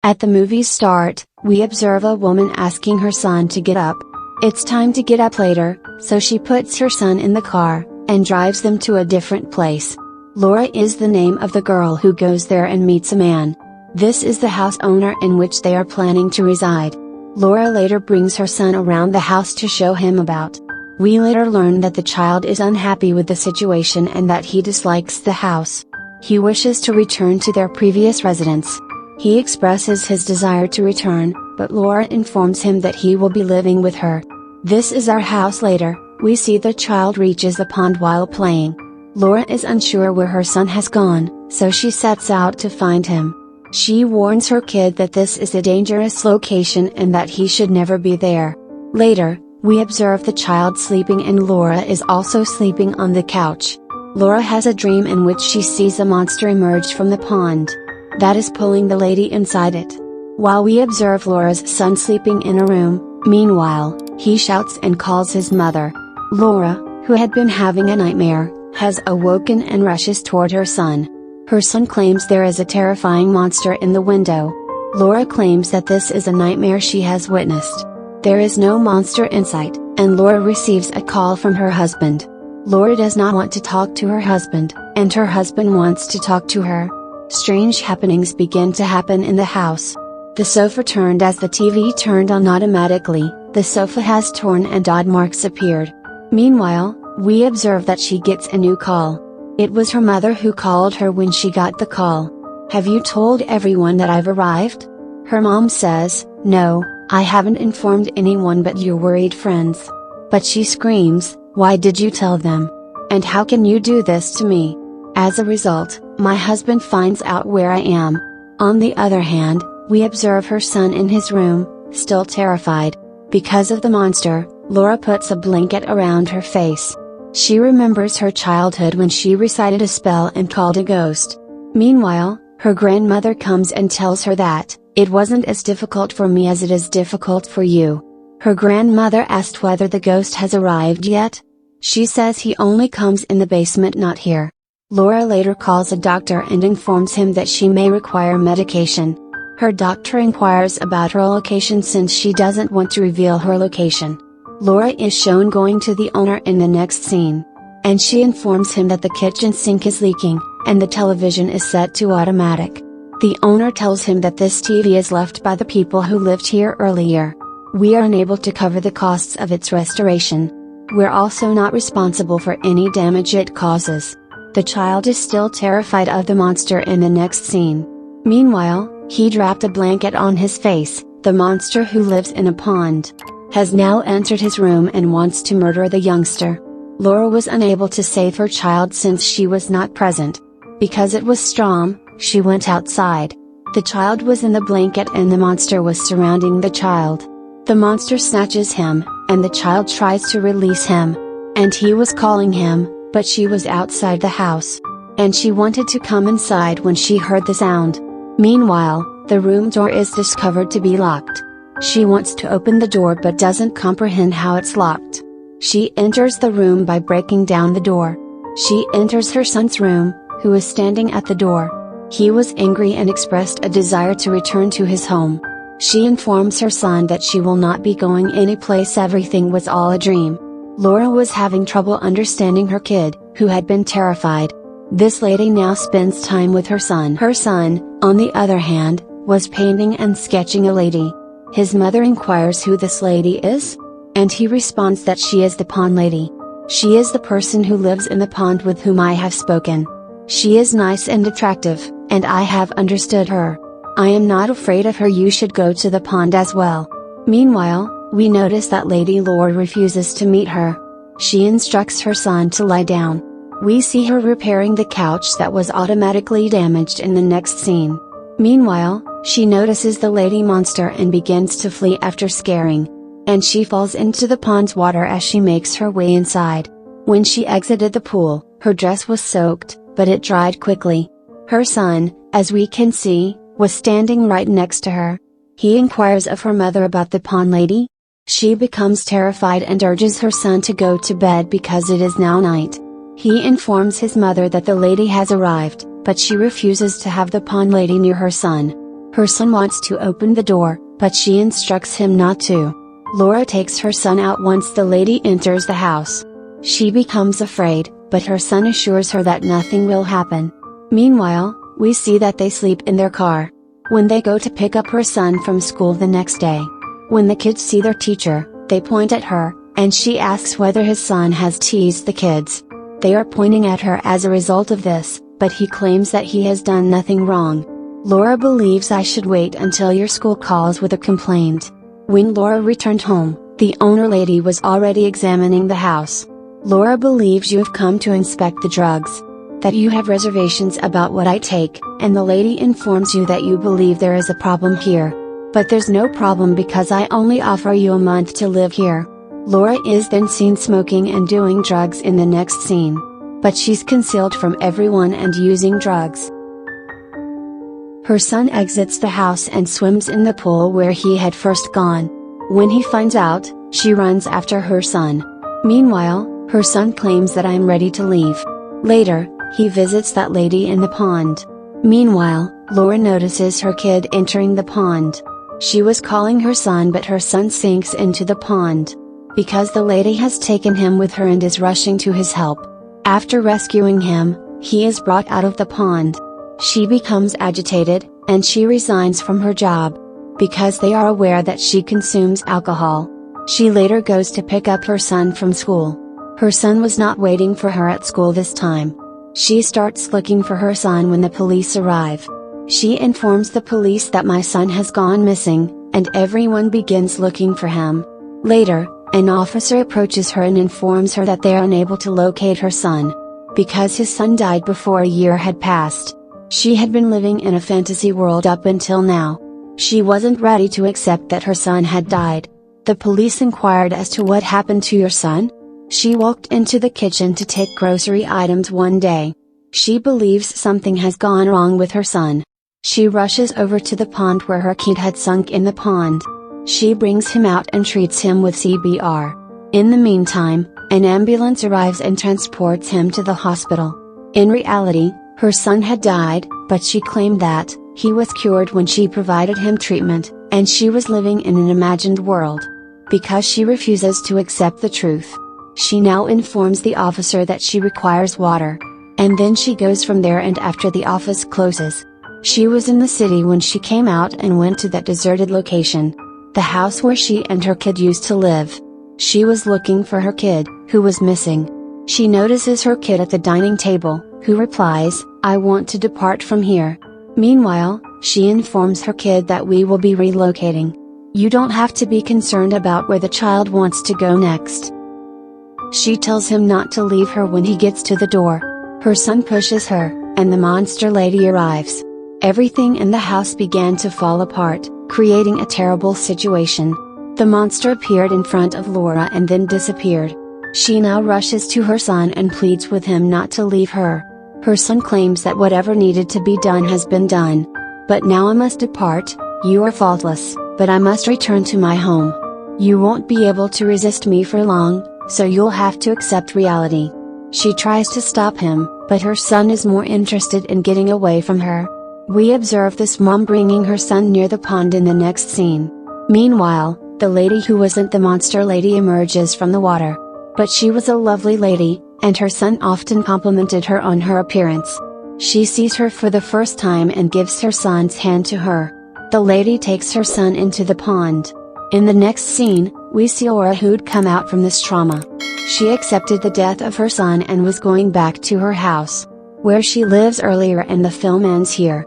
At the movie's start, we observe a woman asking her son to get up. It's time to get up later, so she puts her son in the car, and drives them to a different place. Laura is the name of the girl who goes there and meets a man. This is the house owner in which they are planning to reside. Laura later brings her son around the house to show him about. We later learn that the child is unhappy with the situation and that he dislikes the house. He wishes to return to their previous residence. He expresses his desire to return, but Laura informs him that he will be living with her. This is our house. Later, we see the child reaches the pond while playing. Laura is unsure where her son has gone, so she sets out to find him. She warns her kid that this is a dangerous location and that he should never be there. Later, we observe the child sleeping and Laura is also sleeping on the couch. Laura has a dream in which she sees a monster emerge from the pond. That is pulling the lady inside it. While we observe Laura's son sleeping in a room, meanwhile, he shouts and calls his mother. Laura, who had been having a nightmare, has awoken and rushes toward her son. Her son claims there is a terrifying monster in the window. Laura claims that this is a nightmare she has witnessed. There is no monster in sight, and Laura receives a call from her husband. Laura does not want to talk to her husband, and her husband wants to talk to her. Strange happenings begin to happen in the house. The sofa turned as the TV turned on automatically, the sofa has torn and odd marks appeared. Meanwhile, we observe that she gets a new call. It was her mother who called her when she got the call. "Have you told everyone that I've arrived?" Her mom says, "No, I haven't informed anyone but your worried friends." But she screams, "Why did you tell them? And how can you do this to me? As a result, my husband finds out where I am." On the other hand, we observe her son in his room, still terrified. Because of the monster, Laura puts a blanket around her face. She remembers her childhood when she recited a spell and called a ghost. Meanwhile, her grandmother comes and tells her that, "It wasn't as difficult for me as it is difficult for you." Her grandmother asked whether the ghost has arrived yet. She says he only comes in the basement, not here. Laura later calls a doctor and informs him that she may require medication. Her doctor inquires about her location since she doesn't want to reveal her location. Laura is shown going to the owner in the next scene. And she informs him that the kitchen sink is leaking, and the television is set to automatic. The owner tells him that this TV is left by the people who lived here earlier. We are unable to cover the costs of its restoration. We're also not responsible for any damage it causes. The child is still terrified of the monster in the next scene. Meanwhile, he dropped a blanket on his face. The monster who lives in a pond has now entered his room and wants to murder the youngster. Laura was unable to save her child since she was not present. Because it was storm, she went outside. The child was in the blanket and the monster was surrounding the child. The monster snatches him, and the child tries to release him. And he was calling him, but she was outside the house. And she wanted to come inside when she heard the sound. Meanwhile, the room door is discovered to be locked. She wants to open the door but doesn't comprehend how it's locked. She enters the room by breaking down the door. She enters her son's room, who is standing at the door. He was angry and expressed a desire to return to his home. She informs her son that she will not be going anyplace, everything was all a dream. Laura was having trouble understanding her kid, who had been terrified. This lady now spends time with her son. Her son, on the other hand, was painting and sketching a lady. His mother inquires who this lady is, and he responds that she is the pond lady. She is the person who lives in the pond with whom I have spoken. She is nice and attractive, and I have understood her. I am not afraid of her. You should go to the pond as well. Meanwhile, we notice that Lady Laura refuses to meet her. She instructs her son to lie down. We see her repairing the couch that was automatically damaged in the next scene. Meanwhile, she notices the lady monster and begins to flee after scaring. And she falls into the pond's water as she makes her way inside. When she exited the pool, her dress was soaked, but it dried quickly. Her son, as we can see, was standing right next to her. He inquires of her mother about the pond lady. She becomes terrified and urges her son to go to bed because it is now night. He informs his mother that the lady has arrived, but she refuses to have the pond lady near her son. Her son wants to open the door, but she instructs him not to. Laura takes her son out once the lady enters the house. She becomes afraid, but her son assures her that nothing will happen. Meanwhile, we see that they sleep in their car. When they go to pick up her son from school the next day, when the kids see their teacher, they point at her, and she asks whether his son has teased the kids. They are pointing at her as a result of this, but he claims that he has done nothing wrong. Laura believes I should wait until your school calls with a complaint. When Laura returned home, the owner lady was already examining the house. Laura believes you have come to inspect the drugs, that you have reservations about what I take, and the lady informs you that you believe there is a problem here. But there's no problem because I only offer you a month to live here. Laura is then seen smoking and doing drugs in the next scene. But she's concealed from everyone and using drugs. Her son exits the house and swims in the pool where he had first gone. When he finds out, she runs after her son. Meanwhile, her son claims that I'm ready to leave. Later, he visits that lady in the pond. Meanwhile, Laura notices her kid entering the pond. She was calling her son, but her son sinks into the pond. Because the lady has taken him with her and is rushing to his help. After rescuing him, he is brought out of the pond. She becomes agitated, and she resigns from her job. Because they are aware that she consumes alcohol. She later goes to pick up her son from school. Her son was not waiting for her at school this time. She starts looking for her son when the police arrive. She informs the police that my son has gone missing, and everyone begins looking for him. Later, an officer approaches her and informs her that they are unable to locate her son. Because his son died before a year had passed. She had been living in a fantasy world up until now. She wasn't ready to accept that her son had died. The police inquired as to what happened to your son. She walked into the kitchen to take grocery items one day. She believes something has gone wrong with her son. She rushes over to the pond where her kid had sunk in the pond. She brings him out and treats him with CPR. In the meantime, an ambulance arrives and transports him to the hospital. In reality, her son had died, but she claimed that he was cured when she provided him treatment, and she was living in an imagined world. Because she refuses to accept the truth, she now informs the officer that she requires water. And then she goes from there, and after the office closes. She was in the city when she came out and went to that deserted location. The house where she and her kid used to live. She was looking for her kid, who was missing. She notices her kid at the dining table, who replies, "I want to depart from here." Meanwhile, she informs her kid that we will be relocating. You don't have to be concerned about where the child wants to go next. She tells him not to leave her when he gets to the door. Her son pushes her, and the monster lady arrives. Everything in the house began to fall apart, creating a terrible situation. The monster appeared in front of Laura and then disappeared. She now rushes to her son and pleads with him not to leave her. Her son claims that whatever needed to be done has been done. But now I must depart, you are faultless, but I must return to my home. You won't be able to resist me for long, so you'll have to accept reality. She tries to stop him, but her son is more interested in getting away from her. We observe this mom bringing her son near the pond in the next scene. Meanwhile, the lady who wasn't the monster lady emerges from the water. But she was a lovely lady, and her son often complimented her on her appearance. She sees her for the first time and gives her son's hand to her. The lady takes her son into the pond. In the next scene, we see Laura who'd come out from this trauma. She accepted the death of her son and was going back to her house, where she lives earlier, and the film ends here.